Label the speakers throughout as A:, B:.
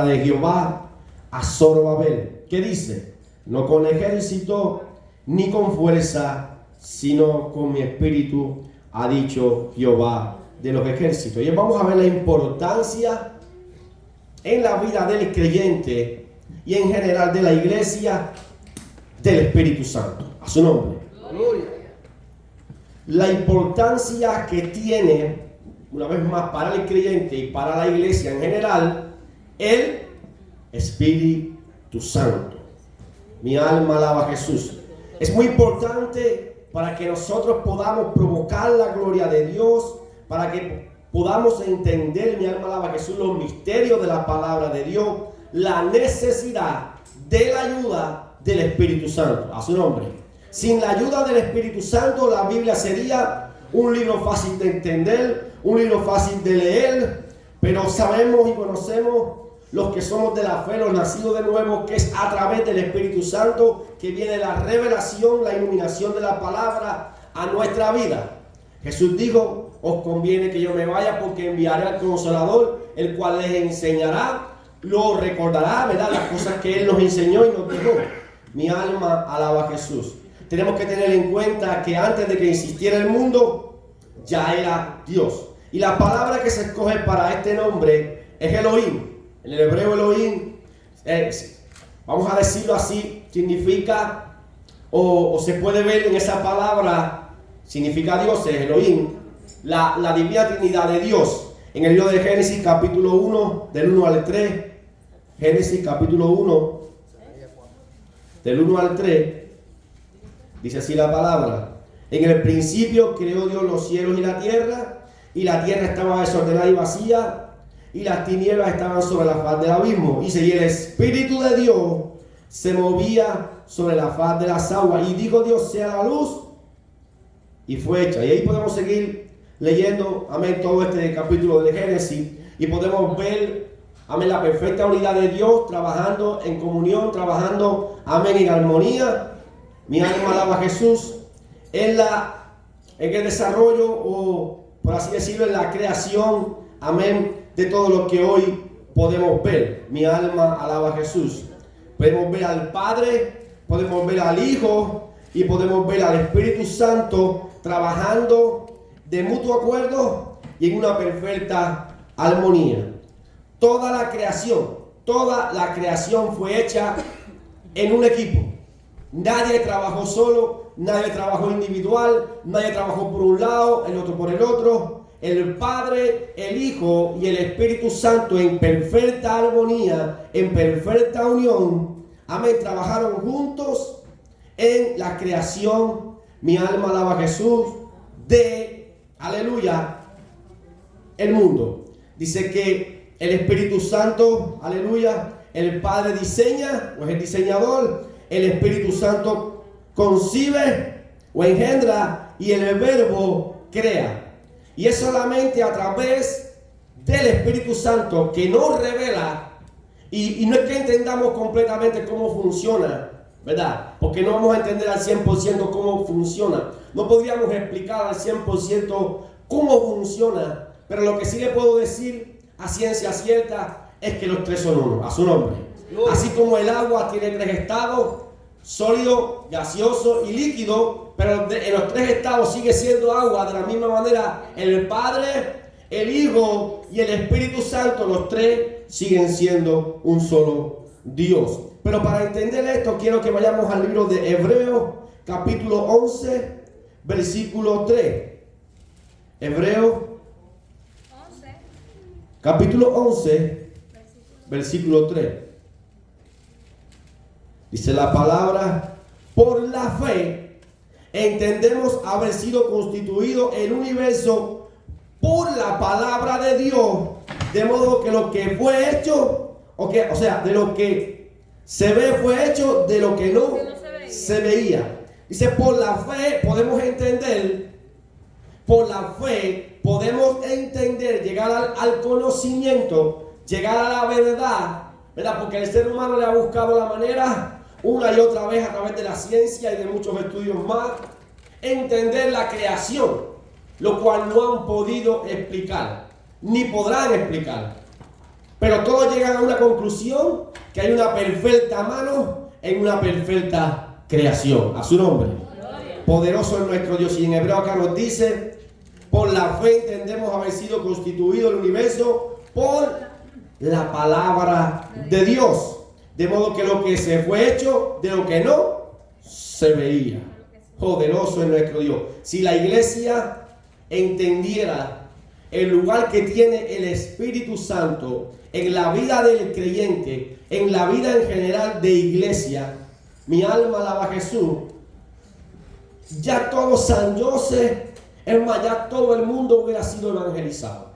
A: de Jehová a Zorobabel, que dice: no con ejército ni con fuerza, sino con mi espíritu, ha dicho Jehová de los ejércitos. Y vamos a ver la importancia en la vida del creyente y en general de la iglesia del Espíritu Santo. A su nombre. Gloria. La importancia que tiene, una vez más, para el creyente y para la iglesia en general, el Espíritu Santo. Mi alma alaba a Jesús. Es muy importante para que nosotros podamos provocar la gloria de Dios, para que podamos entender, mi alma alaba a Jesús, los misterios de la palabra de Dios, la necesidad de la ayuda del Espíritu Santo. A su nombre. Sin la ayuda del Espíritu Santo, la Biblia sería un libro fácil de entender, un libro fácil de leer, pero sabemos y conocemos, los que somos de la fe, los nacidos de nuevo, que es a través del Espíritu Santo que viene la revelación, la iluminación de la palabra a nuestra vida. Jesús dijo: os conviene que yo me vaya, porque enviaré al Consolador, el cual les enseñará, lo recordará, ¿verdad?, las cosas que Él nos enseñó y nos dijo. Mi alma alaba a Jesús. Tenemos que tener en cuenta que antes de que existiera el mundo, ya era Dios. Y la palabra que se escoge para este nombre es Elohim. En el hebreo Elohim, vamos a decirlo así, significa, o se puede ver en esa palabra, significa Dios, es Elohim, la divina Trinidad de Dios. En el libro de Génesis capítulo 1, del 1 al 3, Génesis capítulo 1, del 1 al 3, dice así la palabra: en el principio creó Dios los cielos y la tierra estaba desordenada y vacía, y las tinieblas estaban sobre la faz del abismo. Dice: y el Espíritu de Dios se movía sobre la faz de las aguas. Y dijo Dios: sea la luz, y fue hecha. Y ahí podemos seguir leyendo, amén, todo este capítulo de Génesis, y podemos ver, amén, la perfecta unidad de Dios, trabajando en comunión, trabajando, amén, en armonía. Mi alma alaba a Jesús. En el desarrollo, o por así decirlo, en la creación, amén, de todo lo que hoy podemos ver. Mi alma alaba a Jesús. Podemos ver al Padre, podemos ver al Hijo y podemos ver al Espíritu Santo trabajando de mutuo acuerdo y en una perfecta armonía. Toda la creación fue hecha en un equipo. Nadie trabajó solo, nadie trabajó individual, nadie trabajó por un lado, el otro por el otro. El Padre, el Hijo y el Espíritu Santo, en perfecta armonía, en perfecta unión, amén, trabajaron juntos en la creación. Mi alma alaba a Jesús, de, aleluya, el mundo. Dice que el Espíritu Santo, aleluya, el Padre diseña, o es el diseñador, el Espíritu Santo concibe o engendra, y el Verbo crea. Y es solamente a través del Espíritu Santo que nos revela, y no es que entendamos completamente cómo funciona, ¿verdad? Porque no vamos a entender al 100% cómo funciona. No podríamos explicar al 100% cómo funciona, pero lo que sí le puedo decir a ciencia cierta es que los tres son uno, a su nombre. Así como el agua tiene tres estados: sólido, gaseoso y líquido, pero en los tres estados sigue siendo agua. De la misma manera, el Padre, el Hijo y el Espíritu Santo, los tres siguen siendo un solo Dios. Pero para entender esto, quiero que vayamos al libro de Hebreos, capítulo 11, versículo 3. Hebreos, capítulo 11, versículo 3. Dice la palabra: por la fe entendemos haber sido constituido el universo por la palabra de Dios, de modo que lo que fue hecho, o sea, de lo que se ve fue hecho de lo que no se veía. Dice: por la fe podemos entender, llegar al conocimiento, llegar a la verdad, ¿verdad? Porque el ser humano le ha buscado la manera una y otra vez, a través de la ciencia y de muchos estudios más, entender la creación, lo cual no han podido explicar, ni podrán explicar. Pero todos llegan a una conclusión, que hay una perfecta mano en una perfecta creación. A su nombre. Poderoso es nuestro Dios. Y en Hebreo acá nos dice, por la fe entendemos haber sido constituido el universo por la palabra de Dios. De modo que lo que se fue hecho de lo que no se veía. Poderoso es nuestro Dios. Si la iglesia entendiera el lugar que tiene el Espíritu Santo en la vida del creyente, en la vida en general de iglesia, mi alma alaba a Jesús. Ya todo San José, es más, ya todo el mundo hubiera sido evangelizado.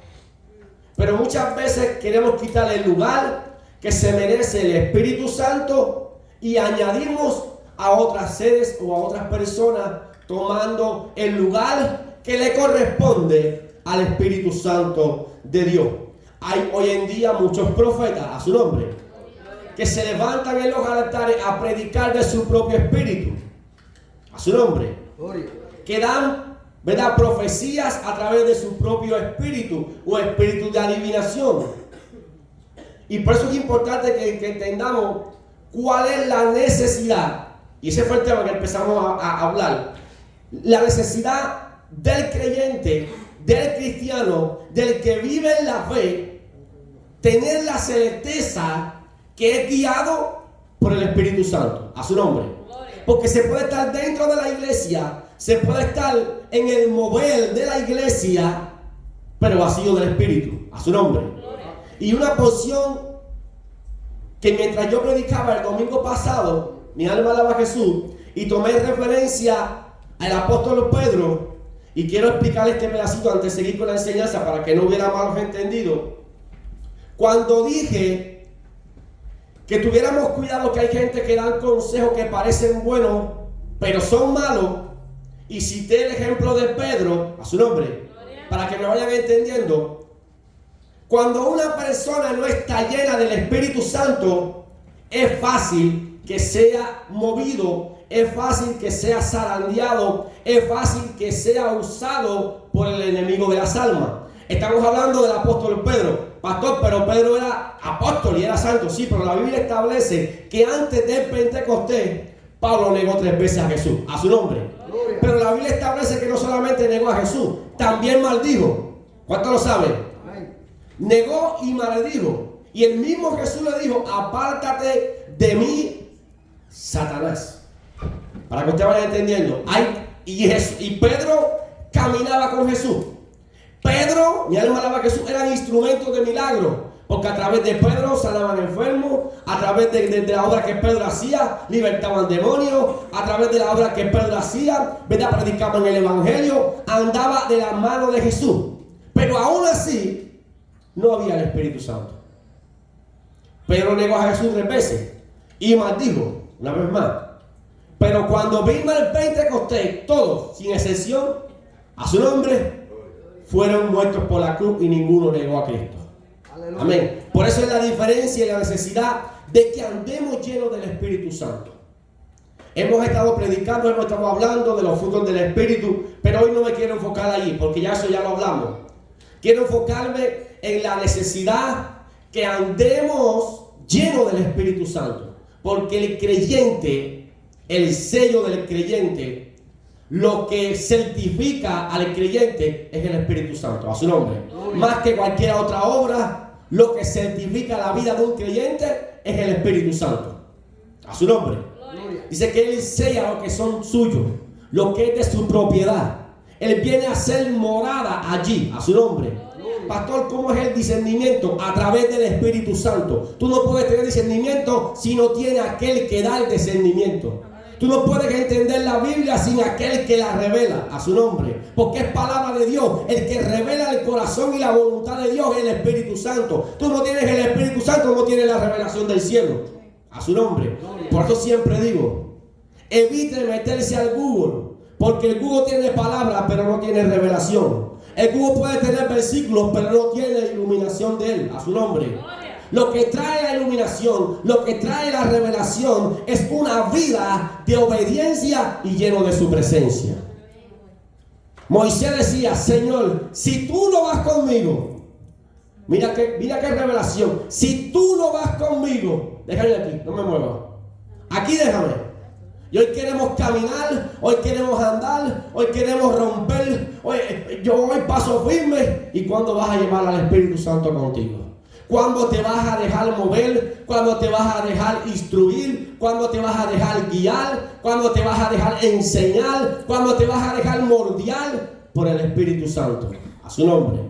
A: Pero muchas veces queremos quitar el lugar que se merece el Espíritu Santo y añadimos a otras seres o a otras personas, tomando el lugar que le corresponde al Espíritu Santo de Dios. Hay hoy en día muchos profetas, a su nombre, que se levantan en los altares a predicar de su propio espíritu, a su nombre, que dan, ¿verdad?, profecías a través de su propio espíritu o espíritu de adivinación. Y por eso es importante que entendamos cuál es la necesidad, y ese fue el tema que empezamos a hablar, la necesidad del creyente, del cristiano, del que vive en la fe, tener la certeza que es guiado por el Espíritu Santo, a su nombre. Porque se puede estar dentro de la iglesia, se puede estar en el mover de la iglesia, pero vacío del Espíritu, a su nombre. Y una porción que mientras yo predicaba el domingo pasado, mi alma alaba a Jesús, y tomé referencia al apóstol Pedro, y quiero explicar este pedacito antes de seguir con la enseñanza para que no hubiera malos entendidos. Cuando dije que tuviéramos cuidado, que hay gente que dan consejos que parecen buenos, pero son malos, y cité el ejemplo de Pedro, a su nombre, para que me vayan entendiendo. Cuando una persona no está llena del Espíritu Santo, es fácil que sea movido, es fácil que sea zarandeado, es fácil que sea usado por el enemigo de las almas. Estamos hablando del apóstol Pedro. Pastor, pero Pedro era apóstol y era santo. Sí, pero la Biblia establece que antes del Pentecostés, Pablo negó 3 veces a Jesús, a su nombre. Pero la Biblia establece que no solamente negó a Jesús, también maldijo. ¿Cuántos lo saben? Negó y maldijo. Y el mismo Jesús le dijo, apártate de mí, Satanás. Para que usted vaya entendiendo. Y Pedro caminaba con Jesús. Pedro, mi alma alaba a Jesús, eran instrumentos de milagro. Porque a través de Pedro sanaban enfermos, a través de la obra que Pedro hacía, libertaban demonios, a través de la obra que Pedro hacía, ¿verdad?, predicaban el evangelio, andaba de la mano de Jesús. Pero aún así, no había el Espíritu Santo. Pedro negó a Jesús 3 veces y maldijo una vez más. Pero cuando vino el Pentecostés, todos, sin excepción, a su nombre, fueron muertos por la cruz y ninguno negó a Cristo. Aleluya. Amén. Por eso es la diferencia y la necesidad de que andemos llenos del Espíritu Santo. Hemos estado predicando, hemos estado hablando de los frutos del Espíritu, pero hoy no me quiero enfocar allí, porque ya eso ya lo hablamos. Quiero enfocarme en la necesidad que andemos llenos del Espíritu Santo. Porque el creyente, el sello del creyente, lo que certifica al creyente es el Espíritu Santo, a su nombre. Más que cualquier otra obra, lo que certifica la vida de un creyente es el Espíritu Santo, a su nombre. Dice que Él sella lo que son suyos, lo que es de su propiedad. Él viene a ser morada allí, a su nombre. Pastor, ¿cómo es el discernimiento? A través del Espíritu Santo. Tú no puedes tener discernimiento si no tiene aquel que da el discernimiento. Tú no puedes entender la Biblia sin aquel que la revela, a su nombre. Porque es palabra de Dios. El que revela el corazón y la voluntad de Dios es el Espíritu Santo. Tú no tienes el Espíritu Santo, no tienes la revelación del cielo, a su nombre. Por eso siempre digo, evite meterse al Google. Porque el Google tiene palabras, pero no tiene revelación. El Google puede tener versículos, pero no tiene iluminación de él, a su nombre. Lo que trae la iluminación, lo que trae la revelación es una vida de obediencia y lleno de su presencia. Moisés decía, Señor, si tú no vas conmigo, Mira qué revelación. Si tú no vas conmigo, déjame aquí, no me muevas. Aquí déjame. Y hoy queremos caminar, hoy queremos andar, hoy queremos romper. Yo voy paso firme. ¿Y cuándo vas a llevar al Espíritu Santo contigo? ¿Cuándo te vas a dejar mover? ¿Cuándo te vas a dejar instruir? ¿Cuándo te vas a dejar guiar? ¿Cuándo te vas a dejar enseñar? ¿Cuándo te vas a dejar moldear por el Espíritu Santo? A su nombre.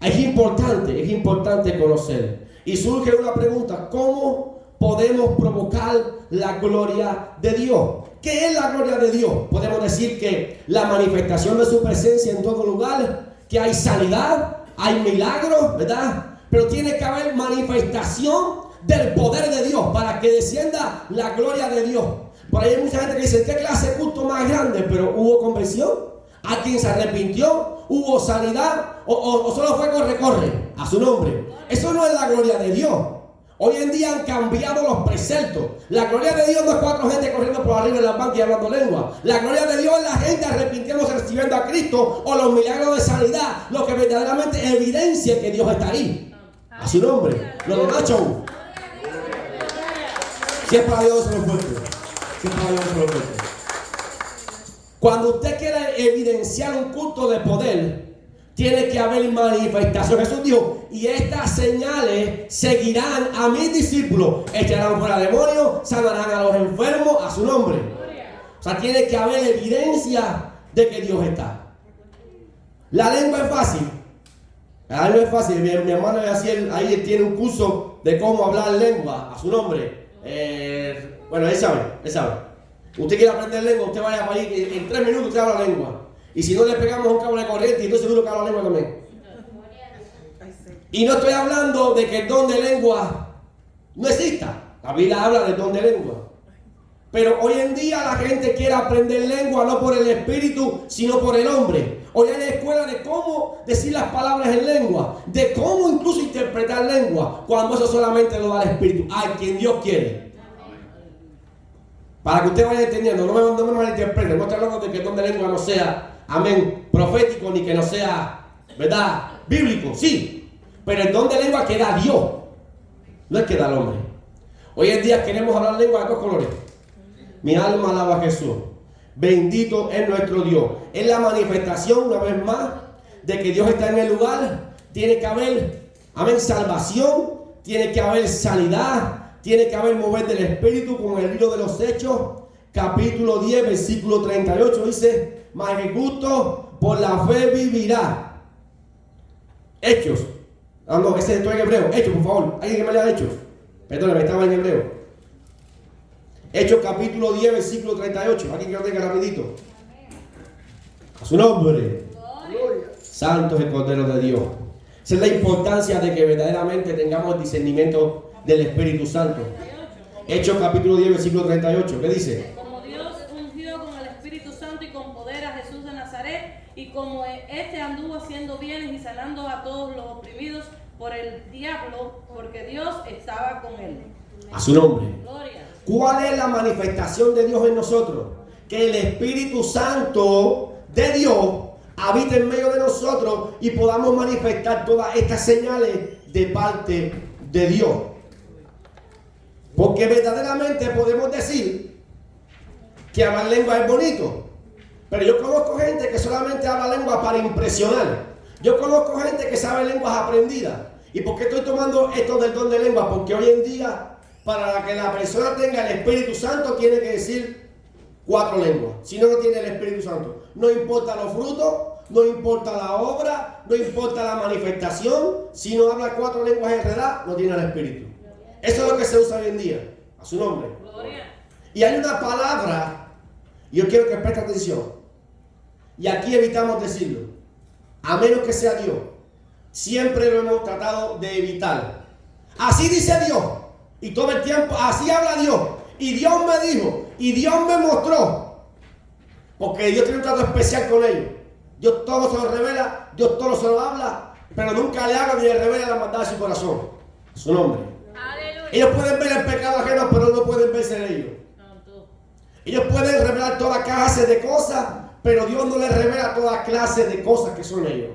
A: Es importante conocer. Y surge una pregunta: ¿cómo podemos provocar la gloria de Dios? ¿Qué es la gloria de Dios? Podemos decir que la manifestación de su presencia en todo lugar, que hay sanidad, hay milagros, ¿verdad? Pero tiene que haber manifestación del poder de Dios para que descienda la gloria de Dios. Por ahí hay mucha gente que dice: ¿qué clase de culto más grande? Pero ¿hubo conversión? ¿A quien se arrepintió? ¿Hubo sanidad? ¿O solo fue corre? A su nombre. Eso no es la gloria de Dios. Hoy en día han cambiado los preceptos. La gloria de Dios no es 4 gente corriendo por arriba de la banca y hablando lengua. La gloria de Dios es la gente arrepintiéndose, recibiendo a Cristo, o los milagros de sanidad, lo que verdaderamente evidencia que Dios está ahí. A su nombre. Lo demás show. Siempre a Dios se lo fuerte. Siempre a Dios se lo fuerte. Cuando usted quiere evidenciar un culto de poder, tiene que haber manifestación. Jesús dijo: y estas señales seguirán a mis discípulos. Echarán fuera demonios, sanarán a los enfermos, a su nombre. O sea, tiene que haber evidencia de que Dios está. La lengua es fácil. La lengua es fácil. Mi hermano ahí tiene un curso de cómo hablar lengua, a su nombre. Bueno, él sabe. Usted quiere aprender lengua, usted vaya para ahí, en 3 minutos usted habla lengua. Y si no le pegamos un cable de corriente, entonces seguro que habla lengua también. Y no estoy hablando de que el don de lengua no exista. La Biblia habla del don de lengua. Pero hoy en día la gente quiere aprender lengua no por el espíritu, sino por el hombre. Hoy hay escuela de cómo decir las palabras en lengua, de cómo incluso interpretar lengua, cuando eso solamente lo da el espíritu. Ay, quien Dios quiere. Para que usted vaya entendiendo, no me malinterprete. No estoy hablando de que el don de lengua no sea, amén, profético, ni que no sea, ¿verdad?, bíblico, sí. Pero el don de lengua que da Dios, no es que da el hombre. Hoy en día queremos hablar lengua de 2 colores. Mi alma alaba a Jesús. Bendito es nuestro Dios. Es la manifestación, una vez más, de que Dios está en el lugar. Tiene que haber, amén, salvación. Tiene que haber sanidad. Tiene que haber mover del Espíritu, con el libro de los Hechos, capítulo 10, versículo 38. Dice: mas el justo por la fe vivirá. Hechos. Ah, no, ese estoy en hebreo. Hechos, por favor. ¿Alguien que me lea Hechos? Perdóname, estaba en hebreo. Hechos capítulo 10, versículo 38. Aquí que lo tenga rapidito. A su nombre. Gloria. Santo es el Cordero de Dios. Esa es la importancia de que verdaderamente tengamos el discernimiento del Espíritu Santo. Hechos capítulo 10, versículo 38. ¿Qué dice?
B: Como Dios ungió con el Espíritu Santo y con poder a Jesús de Nazaret, y como éste anduvo haciendo bienes y sanando a todos los oprimidos por el diablo, porque Dios estaba con él.
A: A su nombre.
B: Gloria.
A: ¿Cuál es la manifestación de Dios en nosotros? Que el Espíritu Santo de Dios habita en medio de nosotros y podamos manifestar todas estas señales de parte de Dios. Porque verdaderamente podemos decir que hablar lengua es bonito. Pero yo conozco gente que solamente habla lengua para impresionar. Yo conozco gente que sabe lenguas aprendidas. ¿Y por qué estoy tomando esto del don de lengua? Porque hoy en día, para que la persona tenga el Espíritu Santo, tiene que decir 4 lenguas. Si no, no tiene el Espíritu Santo. No importa los frutos, no importa la obra, no importa la manifestación. Si no habla 4 lenguas enredadas, no tiene el Espíritu. Eso es lo que se usa hoy en día. A su nombre. Gloria. Y hay una palabra, y yo quiero que preste atención. Y aquí evitamos decirlo. A menos que sea Dios. Siempre lo hemos tratado de evitar. Así dice Dios. Y todo el tiempo, así habla Dios. Y Dios me dijo. Y Dios me mostró. Porque Dios tiene un trato especial con ellos. Dios todo se lo revela. Dios todo se lo habla. Pero nunca le habla ni le revela la maldad de su corazón. Su nombre. Aleluya. Ellos pueden ver el pecado ajeno, pero no pueden verse en ellos. Ellos pueden revelar toda clase de cosas, pero Dios no les revela toda clase de cosas que son ellos.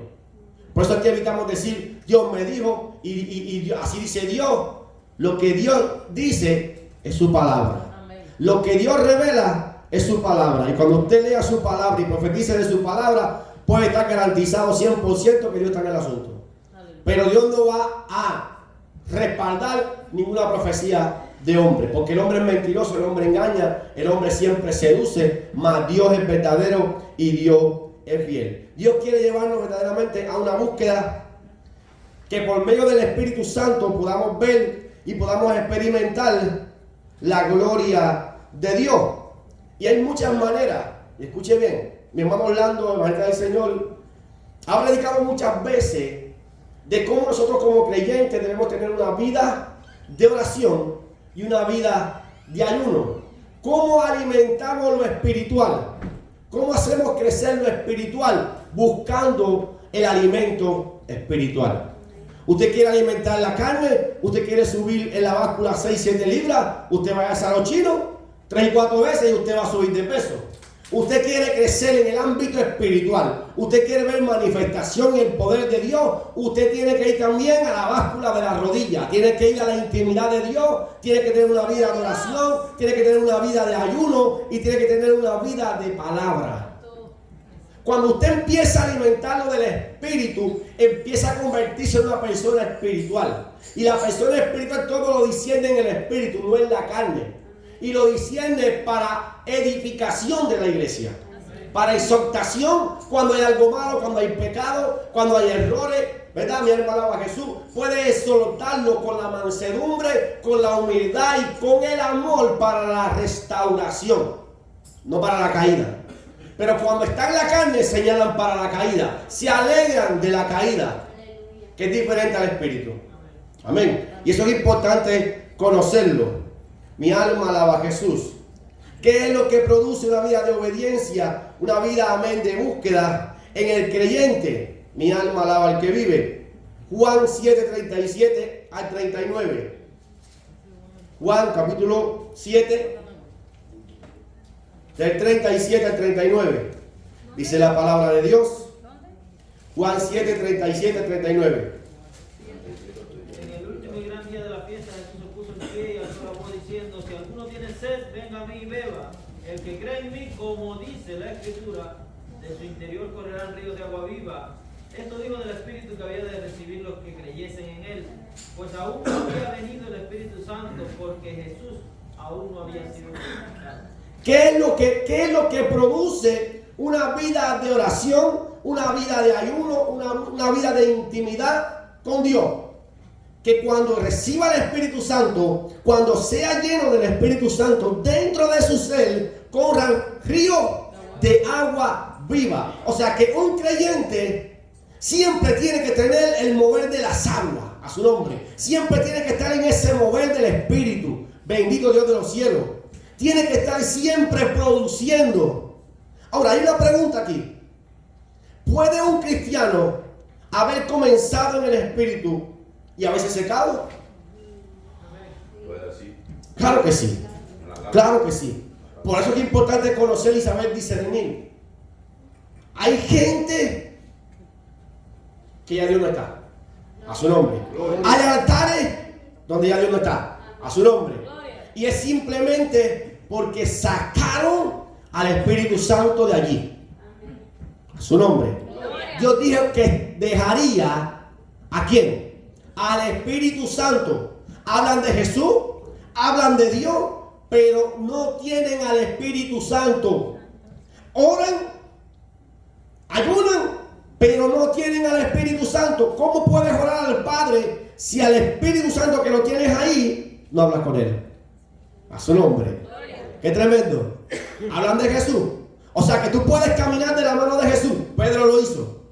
A: Por eso aquí evitamos decir, Dios me dijo, y así dice Dios. Lo que Dios dice es su palabra.
B: Amén.
A: Lo que Dios revela es su palabra. Y cuando usted lea su palabra y profetice de su palabra, puede estar garantizado 100% que Dios está en el asunto.
B: Aleluya.
A: Pero Dios no va a respaldar ninguna profecía de hombre, porque el hombre es mentiroso, el hombre engaña, el hombre siempre seduce, mas Dios es verdadero y Dios es fiel. Dios quiere llevarnos verdaderamente a una búsqueda que por medio del Espíritu Santo podamos ver y podamos experimentar la gloria de Dios. Y hay muchas maneras, y escuche bien, mi hermano Orlando, evangelista del Señor, ha predicado muchas veces de cómo nosotros como creyentes debemos tener una vida de oración y una vida de ayuno. ¿Cómo alimentamos lo espiritual? ¿Cómo hacemos crecer lo espiritual? Buscando el alimento espiritual. Usted quiere alimentar la carne, usted quiere subir en la báscula 6-7 libras, usted va a hacer a los chinos 3 y 4 veces y usted va a subir de peso. Usted quiere crecer en el ámbito espiritual, usted quiere ver manifestación y el poder de Dios, usted tiene que ir también a la báscula de la rodilla, tiene que ir a la intimidad de Dios, tiene que tener una vida de oración, tiene que tener una vida de ayuno y tiene que tener una vida de palabra. Cuando usted empieza a alimentarlo del Espíritu, empieza a convertirse en una persona espiritual. Y la persona espiritual todo lo disciende en el Espíritu, no en la carne. Y lo disciende para edificación de la iglesia, para exhortación cuando hay algo malo, cuando hay pecado, cuando hay errores, ¿verdad? Mi hermano Jesús puede exhortarlo con la mansedumbre, con la humildad y con el amor para la restauración, no para la caída. Pero cuando está en la carne señalan para la caída, se alegran de la caída, que es diferente al Espíritu. Amén. Y eso es importante conocerlo. Mi alma alaba a Jesús. ¿Qué es lo que produce una vida de obediencia? Una vida, amén, de búsqueda en el creyente. Mi alma alaba al que vive. Juan 7:37 al 39. Juan capítulo 7, del 37 al 39. Dice la palabra de Dios. Juan 7:37 al 39.
C: En el último y gran día de la fiesta, Jesús se puso en pie y alzó la voz diciendo: si alguno tiene sed, venga a mí y beba. El que cree en mí, como dice la Escritura, de su interior correrán ríos de agua viva. Esto dijo del Espíritu que había de recibir los que creyesen en él, pues aún no había venido el Espíritu Santo, porque Jesús aún no había sido glorificado.
A: ¿Qué es lo que produce una vida de oración, una vida de ayuno, una vida de intimidad con Dios? Que cuando reciba el Espíritu Santo, cuando sea lleno del Espíritu Santo, dentro de su ser corran ríos de agua viva. O sea que un creyente siempre tiene que tener el mover de las aguas, a su nombre. Siempre tiene que estar en ese mover del Espíritu. Bendito Dios de los cielos. Tiene que estar siempre produciendo. Ahora, hay una pregunta aquí. ¿Puede un cristiano haber comenzado en el Espíritu y haberse secado? Claro que sí. Claro que sí. Por eso es importante conocer y saber discernir. Hay gente que ya Dios no está. A su nombre. Hay altares donde ya Dios no está. A su nombre. Y es simplemente porque sacaron al Espíritu Santo de allí. A su nombre. Dios dijo que dejaría ¿a quién? Al Espíritu Santo. Hablan de Jesús, hablan de Dios, pero no tienen al Espíritu Santo. Oran, ayunan, pero no tienen al Espíritu Santo. ¿Cómo puedes orar al Padre si al Espíritu Santo que lo tienes ahí no hablas con él? A su nombre. Qué tremendo. Hablan de Jesús. O sea que tú puedes caminar de la mano de Jesús. Pedro lo hizo.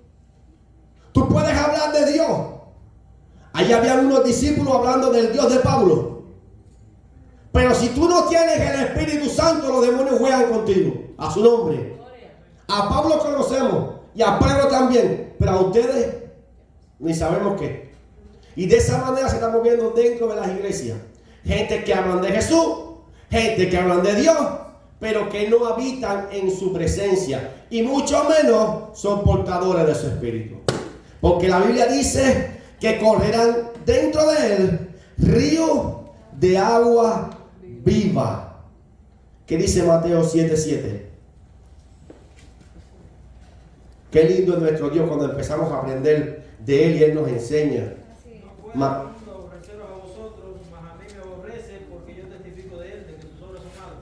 A: Tú puedes hablar de Dios. Allí había unos discípulos hablando del Dios de Pablo. Pero si tú no tienes el Espíritu Santo, los demonios juegan contigo. A su nombre. A Pablo conocemos y a Pedro también. Pero a ustedes ni sabemos qué. Y de esa manera se está moviendo dentro de las iglesias. Gente que hablan de Jesús, gente que hablan de Dios, pero que no habitan en su presencia y mucho menos son portadores de su espíritu. Porque la Biblia dice que correrán dentro de él ríos de agua viva. ¿Qué dice Mateo 7:7? Qué lindo es nuestro Dios cuando empezamos a aprender de Él y Él nos enseña.
C: No puede el mundo aborreceros a vosotros, mas a mí me aborrece, porque yo testifico de él, de que sus obras son malas.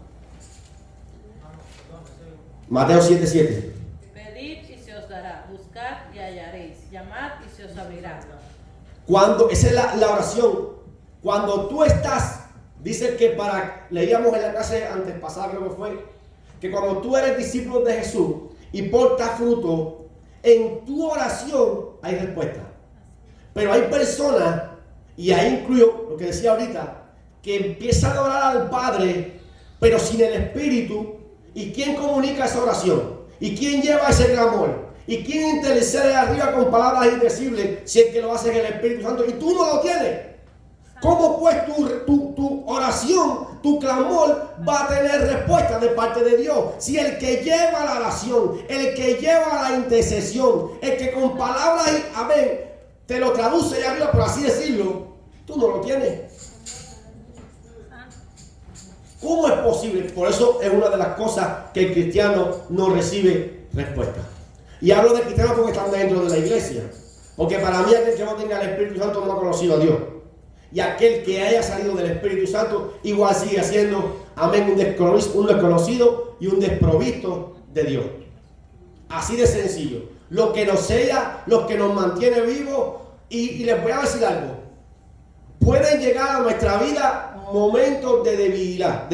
A: Mateo 7:7.
B: Pedid y se os dará, buscad y hallaréis, llamad y se os abrirá.
A: Esa es la oración. Cuando tú estás, dice que leíamos en la clase antes pasada, creo que fue, que cuando tú eres discípulo de Jesús y portas fruto, en tu oración hay respuesta. Pero hay personas, y ahí incluyo lo que decía ahorita, que empiezan a orar al Padre, pero sin el Espíritu. ¿Y quién comunica esa oración? ¿Y quién lleva ese clamor? ¿Y quién intercede arriba con palabras indecibles si el que lo hace es el Espíritu Santo? Y tú no lo tienes. ¿Cómo pues tu oración, tu clamor va a tener respuesta de parte de Dios? Si el que lleva la oración, el que lleva la intercesión, el que con palabras, amén, te lo traduce allá arriba, por así decirlo, tú no lo tienes. ¿Cómo es posible? Por eso es una de las cosas que el cristiano no recibe respuesta. Y hablo de cristianos porque están dentro de la iglesia. Porque para mí aquel que no tenga el Espíritu Santo no ha conocido a Dios. Y aquel que haya salido del Espíritu Santo igual sigue siendo, amén, un desconocido y un desprovisto de Dios. Así de sencillo. Lo que nos sella, lo que nos mantiene vivos. Y les voy a decir algo. Pueden llegar a nuestra vida momentos de debilidad.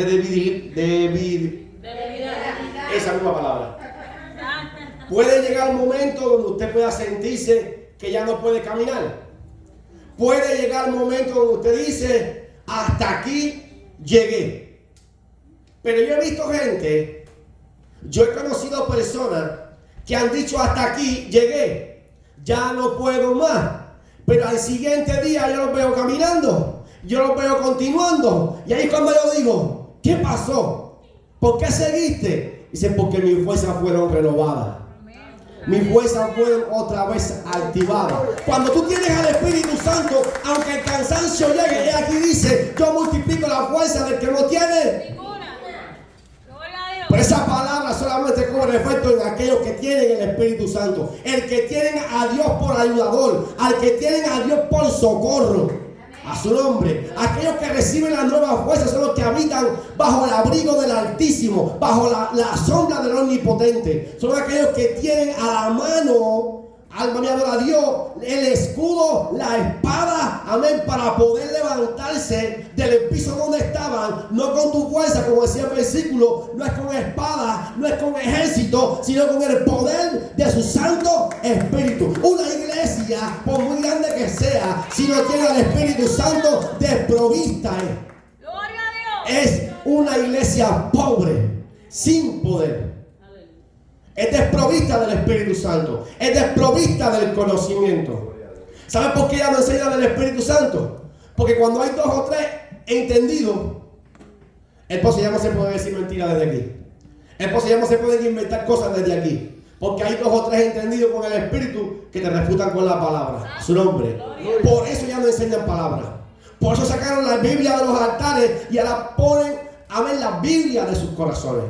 A: Esa misma palabra. Puede llegar un momento donde usted pueda sentirse que ya no puede caminar. Puede llegar un momento donde usted dice, hasta aquí llegué. Pero yo he visto gente, yo he conocido personas que han dicho, hasta aquí llegué, ya no puedo más. Pero al siguiente día yo los veo caminando, yo los veo continuando. Y ahí es cuando yo digo, ¿qué pasó? ¿Por qué seguiste? Dice, porque mis fuerzas fueron renovadas. Mis fuerzas fueron otra vez activadas. Cuando tú tienes al Espíritu Santo, aunque el cansancio llegue, aquí dice, yo multiplico la fuerza del que no tiene. Pero esa palabra solamente cubre efecto en aquellos que tienen el Espíritu Santo. El que tienen a Dios por ayudador, al que tienen a Dios por socorro. A su nombre. Aquellos que reciben la nueva fuerza son los que habitan bajo el abrigo del Altísimo, bajo la sombra del Omnipotente. Son aquellos que tienen a la mano, alma mía, adora a Dios, el escudo, la espada, amén, para poder levantarse del piso donde estaban, no con tu fuerza, como decía el versículo, no es con espada, no es con ejército, sino con el poder de su Santo Espíritu. Una iglesia, por muy grande que sea, si no tiene al Espíritu Santo, desprovista es una iglesia pobre, sin poder. Es desprovista del Espíritu Santo. Es desprovista del conocimiento. ¿Sabe por qué ella no enseña del Espíritu Santo? Porque cuando hay dos o tres entendidos, entonces ya no se puede decir mentira desde aquí. Entonces ya no se pueden inventar cosas desde aquí. Porque hay dos o tres entendidos con el Espíritu que te refutan con la palabra. Su nombre. Por eso ya no enseñan palabras. Por eso sacaron la Biblia de los altares y ahora ponen, amén, la Biblia de sus corazones.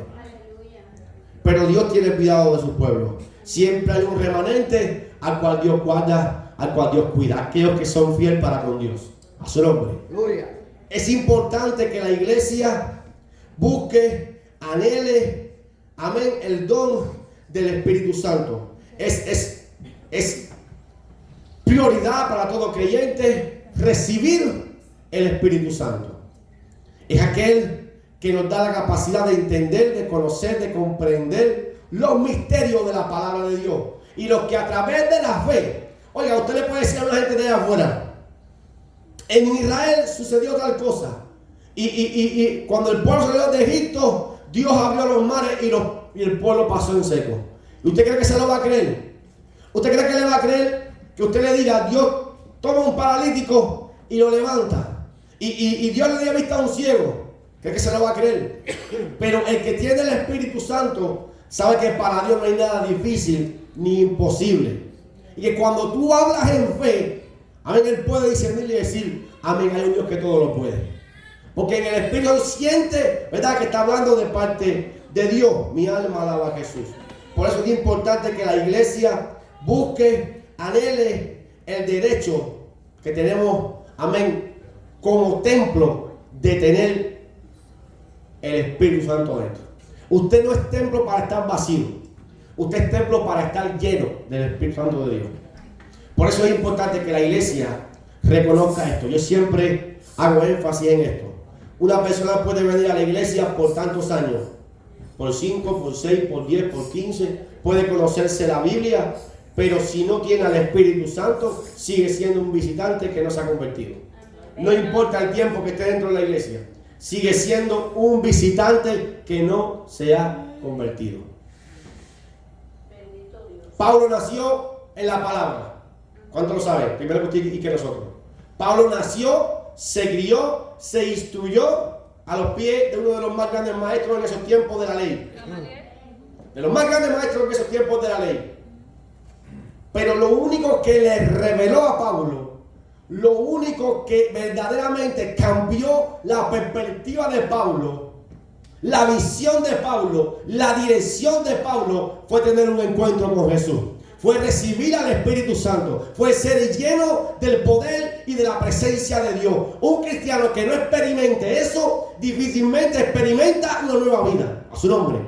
A: Pero Dios tiene cuidado de su pueblo. Siempre hay un remanente al cual Dios guarda, al cual Dios cuida. Aquellos que son fieles para con Dios. A su nombre. Gloria. Es importante que la iglesia busque, anhele, amén, el don del Espíritu Santo. Es prioridad para todo creyente recibir el Espíritu Santo. Es aquel que nos da la capacidad de entender, de conocer, de comprender los misterios de la palabra de Dios. Y los que a través de la fe, oiga, usted le puede decir a una gente de allá afuera, en Israel sucedió tal cosa. Y cuando el pueblo salió de Egipto, Dios abrió los mares y el pueblo pasó en seco. ¿Y usted cree que se lo va a creer? ¿Usted cree que le va a creer que usted le diga, Dios toma un paralítico y lo levanta? Y Dios le dio vista a un ciego. ¿Cree que se lo va a creer? Pero el que tiene el Espíritu Santo sabe que para Dios no hay nada difícil ni imposible. Y que cuando tú hablas en fe, amén, Él puede discernir y decir, amén, hay un Dios que todo lo puede. Porque en el Espíritu siente, ¿verdad?, que está hablando de parte de Dios. Mi alma alaba a Jesús. Por eso es importante que la iglesia busque, anhele el derecho que tenemos, amén, como templo de tener el Espíritu Santo dentro. Usted no es templo para estar vacío. Usted es templo para estar lleno del Espíritu Santo de Dios. Por eso es importante que la iglesia reconozca esto. Yo siempre hago énfasis en esto. Una persona puede venir a la iglesia por tantos años, por 5, por 6, por 10, por 15, puede conocerse la Biblia, pero si no tiene al Espíritu Santo, sigue siendo un visitante que no se ha convertido. No importa el tiempo que esté dentro de la iglesia, sigue siendo un visitante que no se ha convertido. Pablo nació en la palabra. ¿Cuántos lo saben? Primero que usted y que nosotros. Pablo nació, se crió, se instruyó a los pies de uno de los más grandes maestros en esos tiempos de la ley. De los más grandes maestros en esos tiempos de la ley. Pero lo único que le reveló a Pablo, lo único que verdaderamente cambió la perspectiva de Pablo, la visión de Pablo, la dirección de Pablo, fue tener un encuentro con Jesús. Fue recibir al Espíritu Santo, fue ser lleno del poder y de la presencia de Dios. Un cristiano que no experimente eso, difícilmente experimenta una nueva vida. A su nombre.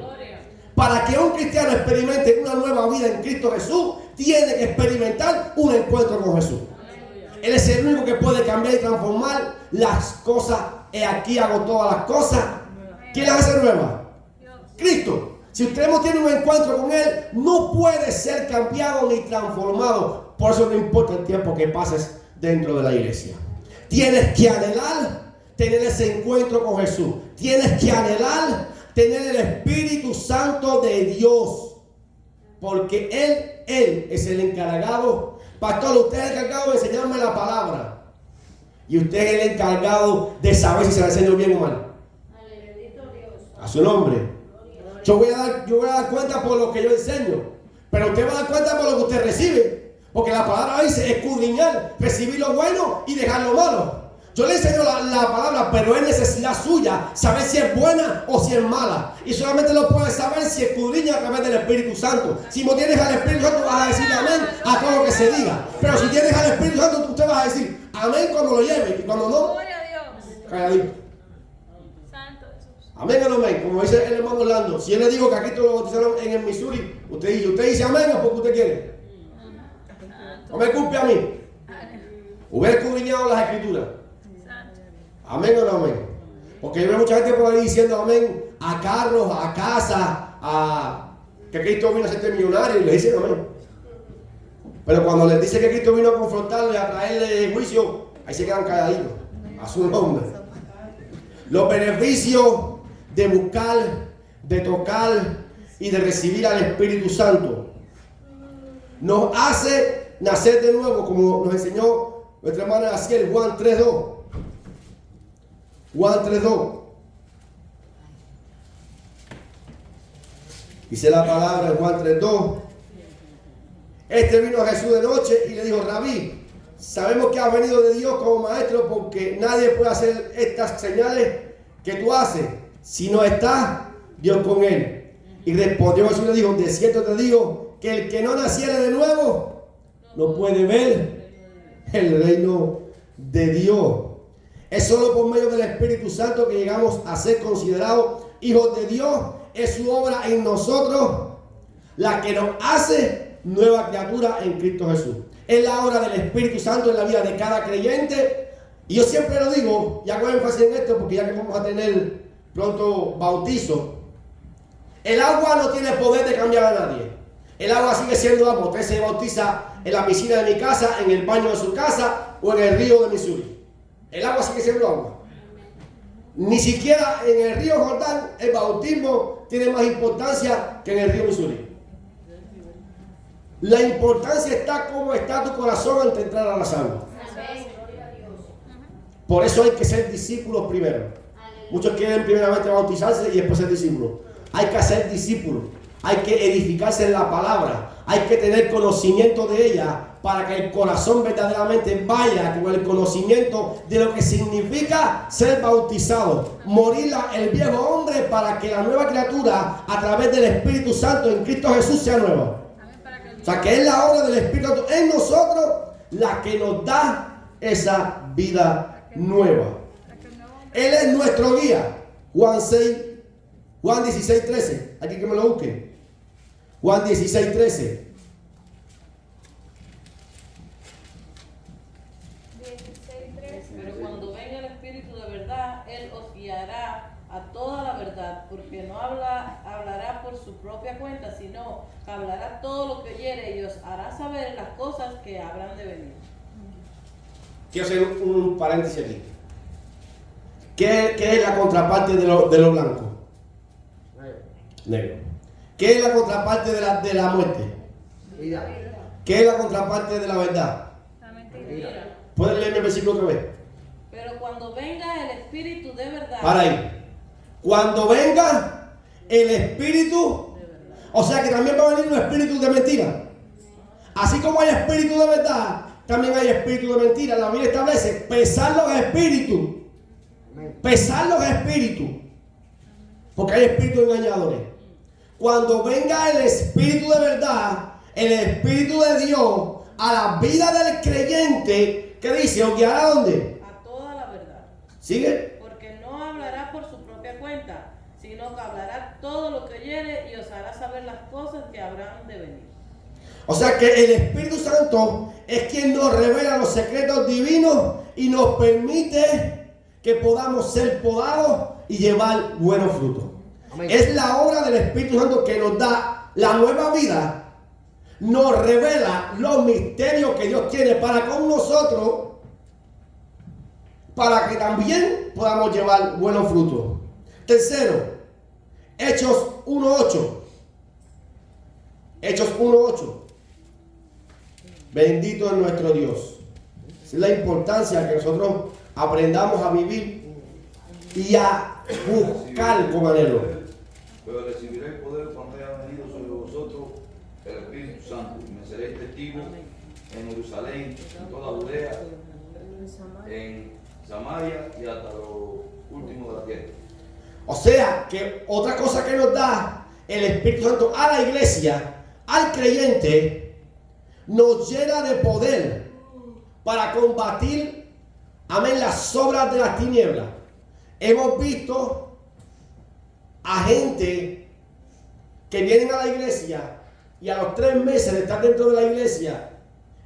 A: Para que un cristiano experimente una nueva vida en Cristo Jesús, tiene que experimentar un encuentro con Jesús. Él es el único que puede cambiar y transformar las cosas. He aquí hago todas las cosas. ¿Quién las hace nuevas? Cristo. Si usted no tiene un encuentro con Él, no puede ser cambiado ni transformado. Por eso no importa el tiempo que pases dentro de la iglesia. Tienes que anhelar tener ese encuentro con Jesús. Tienes que anhelar tener el Espíritu Santo de Dios. Porque Él es el encargado. Pastor, usted es el encargado de enseñarme la palabra. Y usted es el encargado de saber si se la enseño bien o mal. A su nombre. Yo voy a dar cuenta por lo que yo enseño, pero usted va a dar cuenta por lo que usted recibe, porque la palabra dice escudriñar, recibir lo bueno y dejar lo malo. Yo le enseño la palabra, pero es necesidad suya saber si es buena o si es mala, y solamente lo puede saber si escudriña a través del Espíritu Santo. Si no tienes al Espíritu Santo, vas a decir amén a todo lo que se diga, pero si tienes al Espíritu Santo, usted va a decir amén cuando lo lleve, y cuando no, calladito. Amén o no amén, como dice el hermano Orlando. Si yo le digo que aquí todos lo bautizaron en el Missouri, usted dice amén o porque usted quiere. No me culpe a mí. Hubiera escudriñado las escrituras. Amén o no amén. Porque yo veo mucha gente por ahí diciendo amén a carros, a casas, a que Cristo vino a ser millonario y le dicen amén. Pero cuando les dice que Cristo vino a confrontarlo y a traerle juicio, ahí se quedan calladitos. A su nombre. Los beneficios de buscar, de tocar y de recibir al Espíritu Santo nos hace nacer de nuevo, como nos enseñó nuestra hermana Aciel, Juan 3:2. Juan 3:2. Dice la palabra en Juan 3:2. Este vino a Jesús de noche y le dijo: Rabí, sabemos que has venido de Dios como maestro, porque nadie puede hacer estas señales que tú haces si no está Dios con él. Y respondió Jesús y le dijo: de cierto te digo que el que no naciere de nuevo no puede ver el reino de Dios. Es solo por medio del Espíritu Santo que llegamos a ser considerados hijos de Dios. Es su obra en nosotros la que nos hace nueva criatura en Cristo Jesús. Es la obra del Espíritu Santo en la vida de cada creyente. Y yo siempre lo digo, y hago énfasis en esto porque ya que vamos a tener pronto bautizo. El agua no tiene poder de cambiar a nadie. El agua sigue siendo agua. Usted se bautiza en la piscina de mi casa, en el baño de su casa o en el río de Missouri. El agua sigue siendo agua. Ni siquiera en el río Jordán el bautismo tiene más importancia que en el río Missouri. La importancia está cómo está tu corazón antes de entrar a la sangre. Por eso hay que ser discípulos primero. Muchos quieren primeramente bautizarse y después ser discípulos. Hay que ser discípulos. hay que edificarse en la palabra, hay que tener conocimiento de ella para que el corazón verdaderamente vaya con el conocimiento de lo que significa ser bautizado, morir el viejo hombre para que la nueva criatura a través del Espíritu Santo en Cristo Jesús sea nueva. O sea, que es la obra del Espíritu Santo en nosotros la que nos da esa vida nueva. Él es nuestro guía. Juan 16, 13. Aquí que me lo busquen. Juan 16, 13.
B: Pero cuando venga el Espíritu de verdad, Él os guiará a toda la verdad, porque no hablará por su propia cuenta, sino que hablará todo lo que oyere y os hará saber las cosas que habrán de venir.
A: Quiero hacer un paréntesis aquí. ¿Qué es la contraparte de lo blanco? Negro. ¿Qué es la contraparte de la muerte? ¿Qué es la contraparte de la verdad?
B: La mentira.
A: ¿Pueden leerme el versículo otra vez?
B: Pero cuando venga el Espíritu de verdad.
A: Para ahí. Cuando venga el Espíritu, o sea que también va a venir un espíritu de mentira. Así como hay espíritu de verdad, también hay espíritu de mentira. La Biblia establece pesar los espíritus. Pesar los espíritus. Porque hay espíritus engañadores. Cuando venga el Espíritu de verdad, el Espíritu de Dios, a la vida del creyente, ¿qué dice? ¿Os guiará a dónde?
B: A toda la verdad.
A: ¿Sigue?
B: Porque no hablará por su propia cuenta, sino que hablará todo lo que oyere y os hará saber las cosas que habrán de venir.
A: O sea que el Espíritu Santo es quien nos revela los secretos divinos y nos permite que podamos ser podados y llevar buenos frutos. Amén. Es la obra del Espíritu Santo que nos da la nueva vida, nos revela los misterios que Dios tiene para con nosotros, para que también podamos llevar buenos frutos. Tercero, Hechos 1:8. Hechos 1:8. Bendito es nuestro Dios. Es la importancia que nosotros aprendamos a vivir y a buscar con anhelo.
D: Pero recibiréis poder cuando haya venido sobre vosotros el Espíritu Santo, y me seréis testigos en Jerusalén, en toda Judea, en Samaria y hasta lo último de la tierra.
A: O sea que otra cosa que nos da el Espíritu Santo a la iglesia, al creyente, nos llena de poder para combatir, amén, las obras de las tinieblas. Hemos visto a gente que vienen a la iglesia y a los 3 meses de estar dentro de la iglesia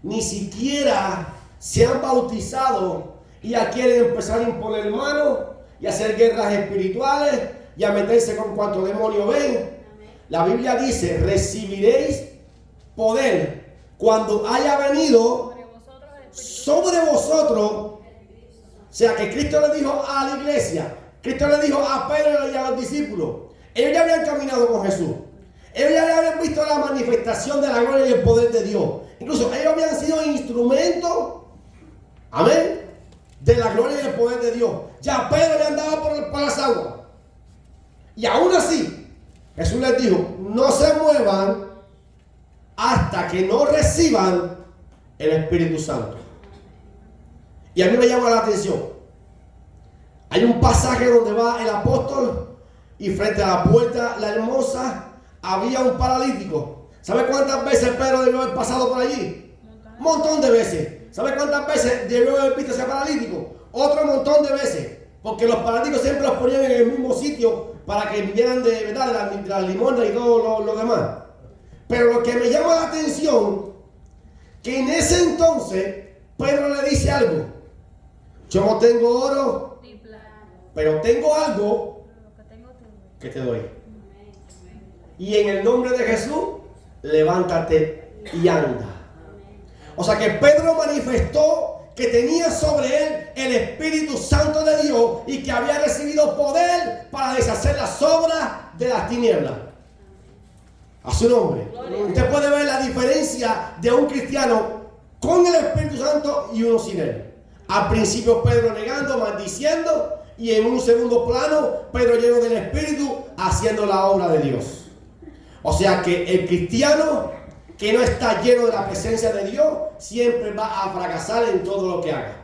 A: ni siquiera se han bautizado y ya quieren empezar a imponer manos y hacer guerras espirituales y a meterse con cuanto demonio ven. La Biblia dice: recibiréis poder cuando haya venido sobre vosotros. O sea que Cristo le dijo a la iglesia, Cristo le dijo a Pedro y a los discípulos, ellos ya habían caminado con Jesús, ellos ya habían visto la manifestación de la gloria y el poder de Dios. Incluso ellos habían sido instrumentos, amén, de la gloria y el poder de Dios. Ya Pedro ya andaba por las aguas. Y aún así, Jesús les dijo: no se muevan hasta que no reciban el Espíritu Santo. Y a mí me llama la atención. Hay un pasaje donde va el apóstol y frente a la puerta la hermosa había un paralítico. ¿Sabe cuántas veces Pedro debió haber pasado por allí? Un montón de veces. ¿Sabe cuántas veces debió haber visto ese paralítico? Otro montón de veces. Porque los paralíticos siempre los ponían en el mismo sitio para que vivieran de verdad de la limosna y todo lo demás. Pero lo que me llama la atención, que en ese entonces Pedro le dice algo: yo no tengo oro, pero tengo algo que te doy. Y en el nombre de Jesús, levántate y anda. O sea que Pedro manifestó que tenía sobre él el Espíritu Santo de Dios y que había recibido poder para deshacer las obras de las tinieblas. A su nombre. Usted puede ver la diferencia de un cristiano con el Espíritu Santo y uno sin él. Al principio Pedro negando, maldiciendo, y en un segundo plano Pedro lleno del Espíritu haciendo la obra de Dios. O sea que el cristiano que no está lleno de la presencia de Dios siempre va a fracasar en todo lo que haga.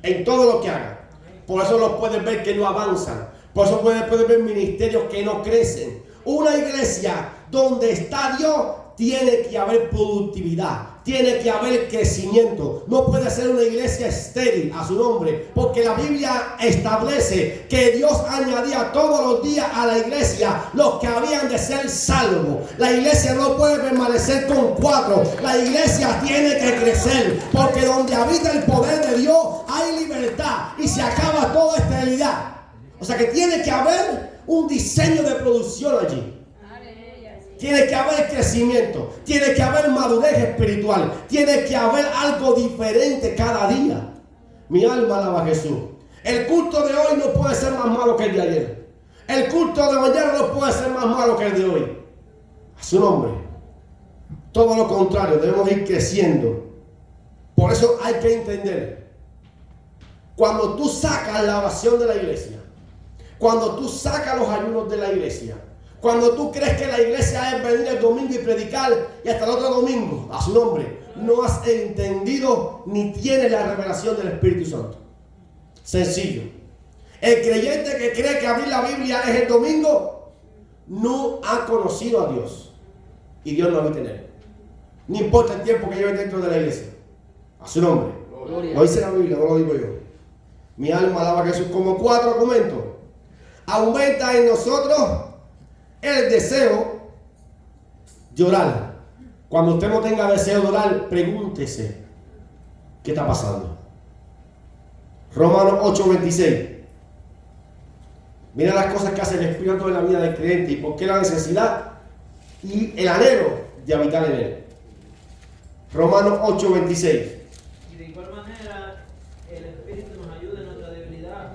A: En todo lo que haga. Por eso los puedes ver que no avanzan. Por eso puedes ver ministerios que no crecen. Una iglesia donde está Dios tiene que haber productividad. Tiene que haber crecimiento. No puede ser una iglesia estéril a su nombre. Porque la Biblia establece que Dios añadía todos los días a la iglesia los que habían de ser salvos. La iglesia no puede permanecer con 4. La iglesia tiene que crecer. Porque donde habita el poder de Dios hay libertad. Y se acaba toda esterilidad. O sea que tiene que haber un diseño de producción allí. Tiene que haber crecimiento, tiene que haber madurez espiritual, tiene que haber algo diferente cada día. Mi alma alaba a Jesús. El culto de hoy no puede ser más malo que el de ayer. El culto de mañana no puede ser más malo que el de hoy. A su nombre. Todo lo contrario, debemos ir creciendo. Por eso hay que entender. Cuando tú sacas la oración de la iglesia, cuando tú sacas los ayunos de la iglesia, cuando tú crees que la iglesia es venir el domingo y predicar y hasta el otro domingo, a su nombre, no has entendido ni tienes la revelación del Espíritu Santo. Sencillo. El creyente que cree que abrir la Biblia es el domingo, no ha conocido a Dios. Y Dios no habita en él. No importa el tiempo que lleve dentro de la iglesia. A su nombre.
E: Gloria.
A: Lo dice la Biblia, no lo digo yo. Mi alma alaba a Jesús. Como 4 argumentos. Aumenta en nosotros el deseo de orar. Cuando usted no tenga deseo de orar, pregúntese ¿qué está pasando? Romanos 8:26. Mira las cosas que hace el Espíritu en la vida del creyente y por qué la necesidad y el anhelo de habitar en él. Romanos 8:26.
C: Y de igual manera, el Espíritu nos ayuda en nuestra debilidad.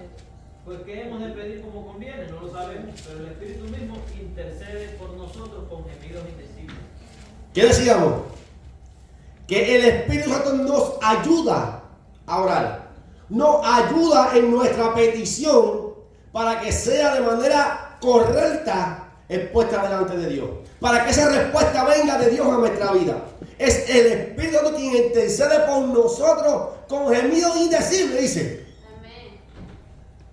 C: Pues que hemos de pedir como conviene, no lo sabemos, pero el Espíritu mismo intercede por nosotros con gemidos indecibles.
A: ¿Qué decíamos? Que el Espíritu Santo nos ayuda a orar. Nos ayuda en nuestra petición para que sea de manera correcta expuesta delante de Dios. Para que esa respuesta venga de Dios a nuestra vida. Es el Espíritu Santo quien intercede por nosotros con gemidos indecibles, dice.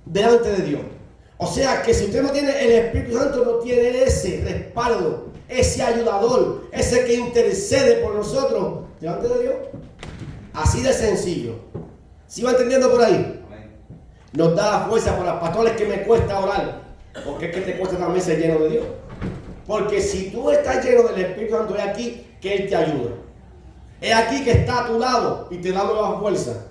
A: Delante de Dios. O sea que si usted no tiene el Espíritu Santo, no tiene ese respaldo, ese ayudador, ese que intercede por nosotros delante de Dios. Así de sencillo. ¿Sí va entendiendo por ahí?
D: Amén.
A: Nos da la fuerza por las pastores que me cuesta orar. Porque es que te cuesta también ser lleno de Dios. Porque si tú estás lleno del Espíritu Santo, es aquí que Él te ayuda. Es aquí que está a tu lado y te da nueva fuerza.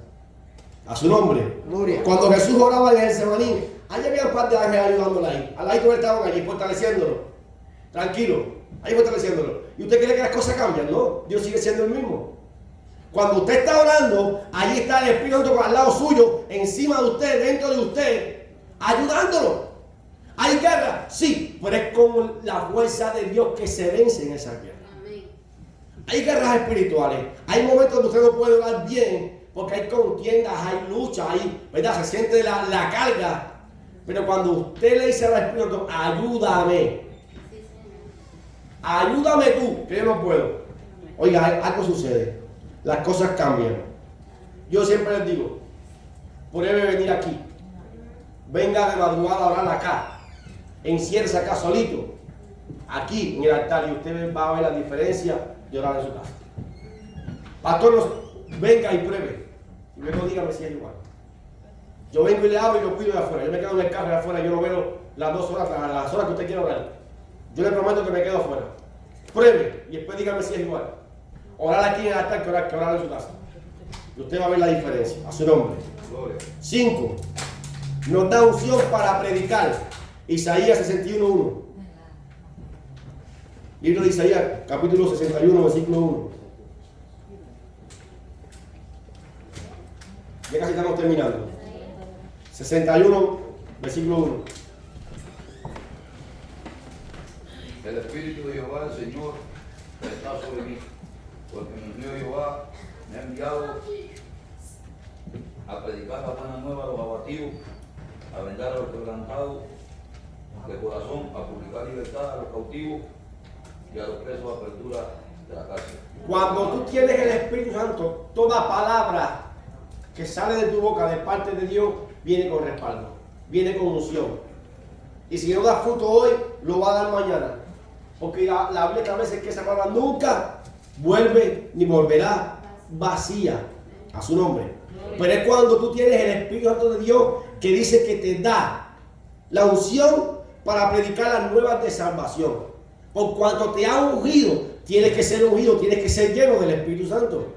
A: A su nombre.
E: Gloria.
A: Cuando Jesús oraba en Getsemaní, ahí había un par de ángeles ayudándole ahí. Al lado estaban allí, fortaleciéndolo. Tranquilo, ahí fortaleciéndolo. ¿Y usted cree que las cosas cambian? No, Dios sigue siendo el mismo. Cuando usted está orando, ahí está el Espíritu Santo al lado suyo, encima de usted, dentro de usted, ayudándolo. ¿Hay guerra? Sí, pero es con la fuerza de Dios que se vence en esa guerra. Hay guerras espirituales. Hay momentos donde usted no puede orar bien porque hay contiendas, hay luchas, ¿verdad? Se siente la carga. Pero cuando usted le dice al Espíritu, ayúdame. Ayúdame tú, que yo no puedo. Oiga, algo sucede. Las cosas cambian. Yo siempre les digo, pruebe venir aquí. Venga de madrugada a orar acá. Enciérrese acá solito. Aquí en el altar y usted va a ver la diferencia de orar en su casa. Pastor, venga y pruebe. Y luego dígame si es igual. Yo vengo y le hablo y lo cuido de afuera. Yo me quedo en el carro de afuera. Yo no veo las 2 horas, las horas que usted quiera orar. Yo le prometo que me quedo afuera. Pruebe y después dígame si es igual. Orar aquí en el altar que orar en su casa. Y usted va a ver la diferencia. A su nombre.
D: Gloria.
A: 5. Nos da unción para predicar. Isaías 61:1. Libro de Isaías, capítulo 61, versículo 1. Ya casi estamos terminando. 61, versículo 1.
D: El Espíritu de Jehová, el Señor, está sobre mí, porque mi Dios Jehová me ha enviado a predicar la buena nueva a los abatidos, a vendar a los quebrantados de corazón, a publicar libertad a los cautivos y a los presos apertura de la cárcel.
A: Cuando tú tienes el Espíritu Santo, toda palabra que sale de tu boca de parte de Dios viene con respaldo, viene con unción. Y si no da fruto hoy, lo va a dar mañana. Porque la Biblia establece que esa palabra nunca vuelve ni volverá vacía a su nombre. Pero es cuando tú tienes el Espíritu Santo de Dios que dice que te da la unción para predicar las nuevas de salvación. Por cuanto te ha ungido, tienes que ser ungido, tienes que ser lleno del Espíritu Santo.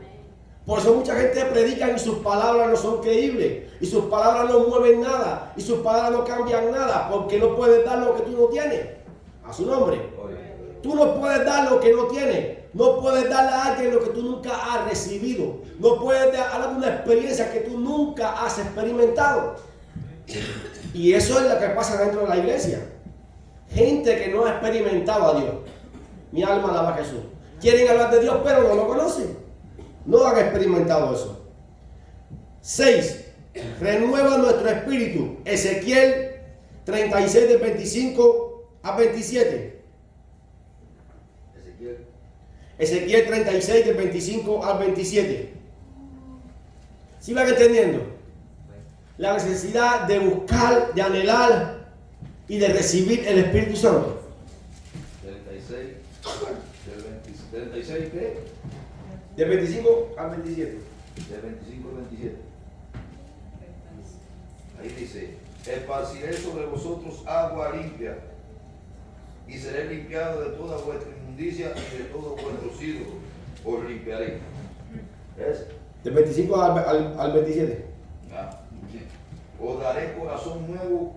A: Por eso mucha gente predica y sus palabras no son creíbles, y sus palabras no mueven nada, y sus palabras no cambian nada, porque no puedes dar lo que tú no tienes a su nombre. Tú no puedes dar lo que no tienes, no puedes darle a alguien lo que tú nunca has recibido, no puedes hablar de una experiencia que tú nunca has experimentado. Y eso es lo que pasa dentro de la iglesia. Gente que no ha experimentado a Dios. Mi alma alaba a Jesús. Quieren hablar de Dios, pero no lo conocen. No han experimentado eso. 6. Renueva nuestro espíritu. Ezequiel 36 del 25 a 27. Ezequiel 36 del 25 al 27. ¿Sí van entendiendo? La necesidad de buscar, de anhelar y de recibir el Espíritu Santo.
D: 36, ¿qué?
A: Del 25 al 27.
D: Del 25 al 27. Ahí dice: esparciré sobre vosotros agua limpia, y seré limpiado de toda vuestra inmundicia y de todos vuestros ídolos, os limpiaré. ¿Ves?
A: Del 25 al 27.
D: Os daré corazón nuevo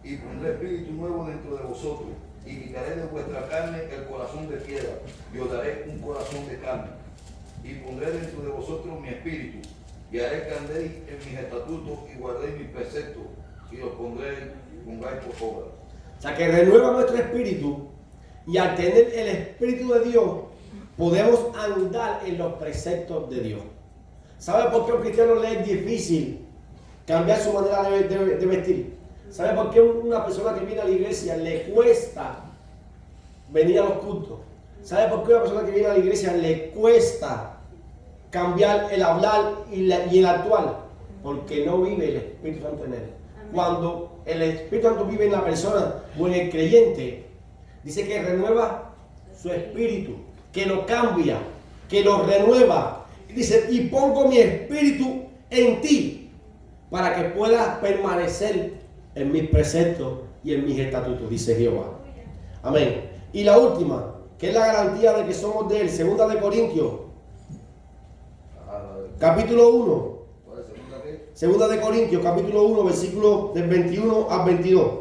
D: y pondré espíritu nuevo dentro de vosotros, y quitaré de vuestra carne el corazón de piedra, y os daré un corazón de carne, y pondré dentro de vosotros mi espíritu, y haré que andéis en mis estatutos y guardéis mis preceptos, y os pongáis por obra.
A: O sea, que renueva nuestro espíritu, y al tener el Espíritu de Dios podemos andar en los preceptos de Dios. ¿Sabe por qué a un cristiano le es difícil cambiar su manera de vestir? ¿Sabe por qué una persona que viene a la iglesia le cuesta venir a los cultos? ¿Sabe por qué una persona que viene a la iglesia le cuesta cambiar el hablar y el actuar? Porque no vive el Espíritu Santo en él. Cuando el Espíritu Santo vive en la persona o en el creyente, dice que renueva su espíritu, que lo cambia, que lo renueva. Y dice: y pongo mi espíritu en ti para que puedas permanecer en mis preceptos y en mis estatutos, dice Jehová. Amén. Y la última, que es la garantía de que somos de él, 2 de Corintios, capítulo 1. Segunda de Corintios, capítulo 1, versículo del 21 al 22.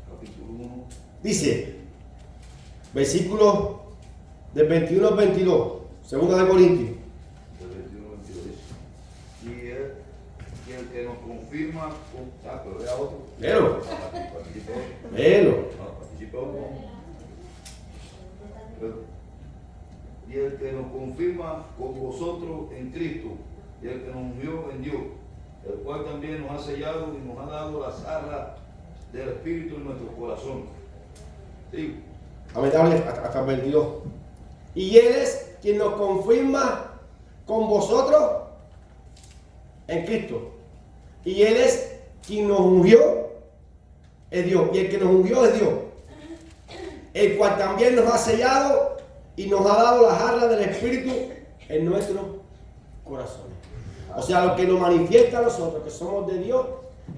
D: Capítulo 1.
A: Dice, versículo del 21 al 22, Segunda de Corintios.
D: Del 21 al 22 dice: y el que nos confirma, pero vea otro.
A: Léelo.
D: Participa otro.
A: Léelo.
D: Participa otro. Y el que nos confirma con vosotros en Cristo, y el que nos ungió en Dios, el cual también nos ha sellado y nos ha dado las arras del Espíritu en nuestro corazón. Sí.
A: Amén, hasta el 22. Y él es quien nos confirma con vosotros en Cristo. Y él es quien nos ungió, es Dios. Y el que nos ungió es Dios, el cual también nos ha sellado y nos ha dado las arras del Espíritu en nuestros corazones. O sea, lo que nos manifiesta a nosotros que somos de Dios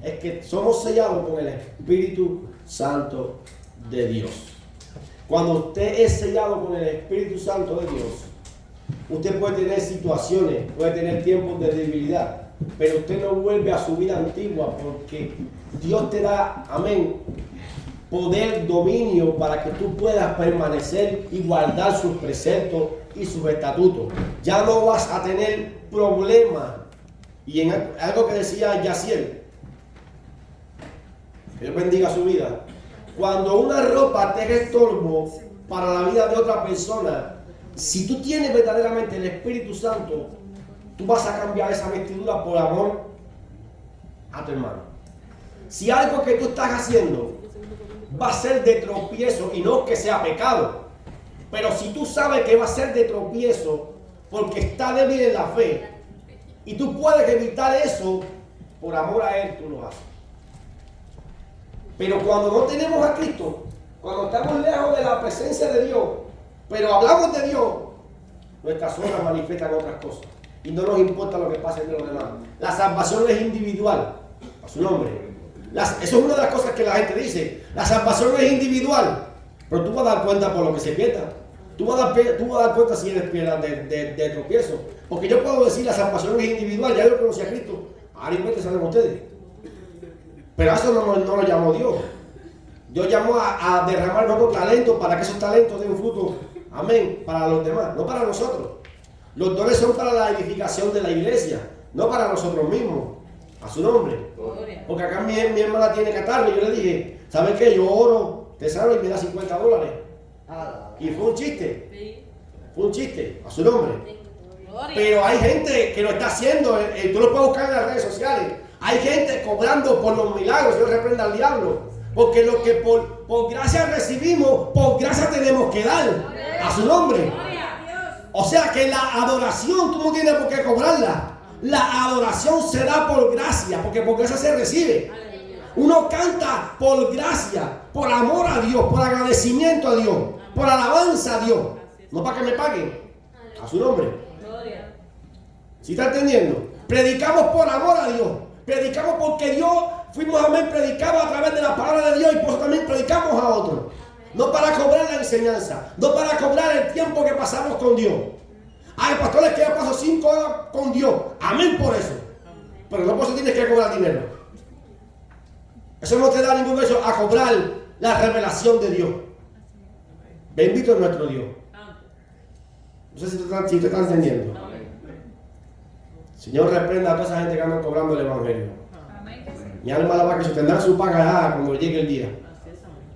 A: es que somos sellados con el Espíritu Santo de Dios. Cuando usted es sellado con el Espíritu Santo de Dios, usted puede tener situaciones, puede tener tiempos de debilidad, pero usted no vuelve a su vida antigua, porque Dios te da, amén, poder, dominio para que tú puedas permanecer y guardar sus preceptos y sus estatutos. Ya no vas a tener problemas. Y en algo que decía Yaciel, que Dios bendiga su vida, cuando una ropa te es estorbo para la vida de otra persona, si tú tienes verdaderamente el Espíritu Santo, tú vas a cambiar esa vestidura por amor a tu hermano. Si algo que tú estás haciendo va a ser de tropiezo y no que sea pecado. Pero si tú sabes que va a ser de tropiezo porque está débil en la fe y tú puedes evitar eso, por amor a Él tú lo haces. Pero cuando no tenemos a Cristo, cuando estamos lejos de la presencia de Dios, pero hablamos de Dios, nuestras obras manifiestan otras cosas. Y no nos importa lo que pase de los demás. La salvación es individual, a su nombre. Eso es una de las cosas que la gente dice. La salvación es individual, pero tú vas a dar cuenta por lo que se pierda. Tú vas a dar cuenta si eres piedra de tropiezo. Porque yo puedo decir la salvación es individual, ya yo conocí a Cristo. Ahora inventen, saben ustedes. Pero eso no lo llamó Dios. Dios llamó a derramar nuevos talentos para que esos talentos den fruto, amén, para los demás, no para nosotros. Los dones son para la edificación de la iglesia, no para nosotros mismos, a su nombre. Porque acá mi hermana tiene catarro y yo le dije, ¿sabes qué? Yo oro, te sano y me da $50. Y fue un chiste, a su nombre. Pero hay gente que lo está haciendo, tú lo puedes buscar en las redes sociales. Hay gente cobrando por los milagros, Dios reprenda al diablo. Porque lo que por gracia recibimos, por gracia tenemos que dar, a su nombre. O sea que la adoración tú no tienes por qué cobrarla. La adoración se da por gracia, porque por gracia se recibe. Uno canta por gracia, por amor a Dios, por agradecimiento a Dios, por alabanza a Dios. No para que me paguen, a su nombre. ¿Sí está entendiendo? Predicamos por amor a Dios. Predicamos porque Dios fuimos predicados a través de la palabra de Dios y por eso también predicamos a otros. No para cobrar la enseñanza, no para cobrar el tiempo que pasamos con Dios. Hay pastores que yo paso 5 horas con Dios. Amén por eso. Pero no por eso tienes que cobrar dinero. Eso no te da ningún derecho a cobrar la revelación de Dios. Bendito es nuestro Dios. No sé si te están entendiendo. Señor, reprenda a toda esa gente que anda cobrando el evangelio. Mi alma alaba que se tendrán su paga cuando llegue el día.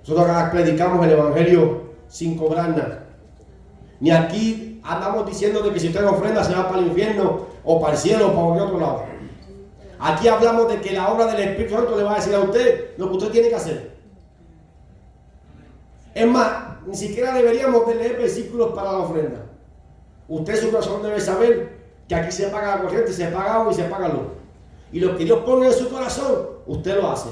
A: Nosotros acá predicamos el evangelio sin cobrar nada. Ni aquí andamos diciendo de que si usted ofrenda se va para el infierno o para el cielo o para cualquier otro lado. Aquí hablamos de que la obra del Espíritu Santo le va a decir a usted lo que usted tiene que hacer. Es más, ni siquiera deberíamos de leer versículos para la ofrenda. Usted, su corazón, debe saber que aquí se paga la corriente, se paga agua y se paga luz. Y lo que Dios pone en su corazón, usted lo hace.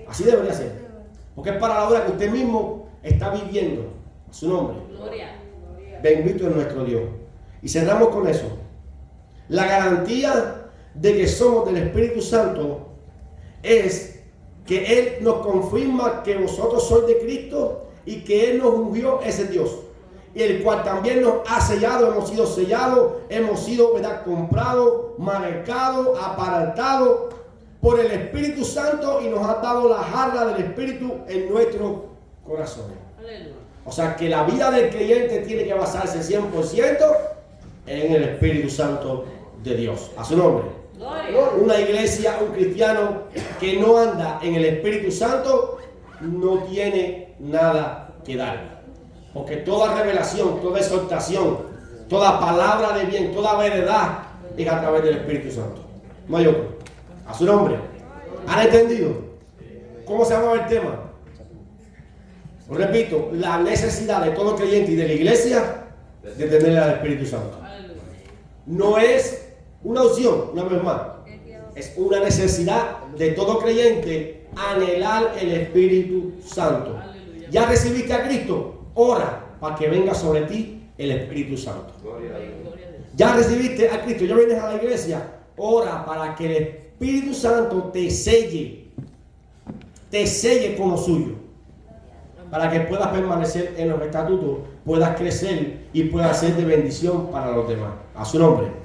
A: Así debería ser. Porque es para la obra que usted mismo está viviendo. A su nombre.
B: Gloria.
A: Bendito es nuestro Dios. Y cerramos con eso. La garantía de que somos del Espíritu Santo es que Él nos confirma que vosotros sois de Cristo y que Él nos ungió, ese Dios. Y el cual también nos ha sellado, hemos sido sellados, hemos sido, ¿verdad?, comprados, marcados, apartados por el Espíritu Santo y nos ha dado la jarra del Espíritu en nuestros corazones.
B: Aleluya.
A: O sea que la vida del creyente tiene que basarse 100% en el Espíritu Santo de Dios. A su nombre.
B: Gloria.
A: Una iglesia, un cristiano que no anda en el Espíritu Santo no tiene nada que dar. Porque toda revelación, toda exhortación, toda palabra de bien, toda verdad es a través del Espíritu Santo. No hay otro. A su nombre. ¿Han entendido? ¿Cómo se llama el tema? Os repito, la necesidad de todo creyente y de la iglesia de tener al Espíritu Santo. No es una opción, una vez más. Es una necesidad de todo creyente anhelar el Espíritu Santo. ¿Ya recibiste a Cristo? Ora para que venga sobre ti el Espíritu Santo. Ya recibiste a Cristo, ya vienes a la iglesia. Ora para que el Espíritu Santo te selle como suyo, para que puedas permanecer en los estatutos, puedas crecer y puedas ser de bendición para los demás. A su nombre.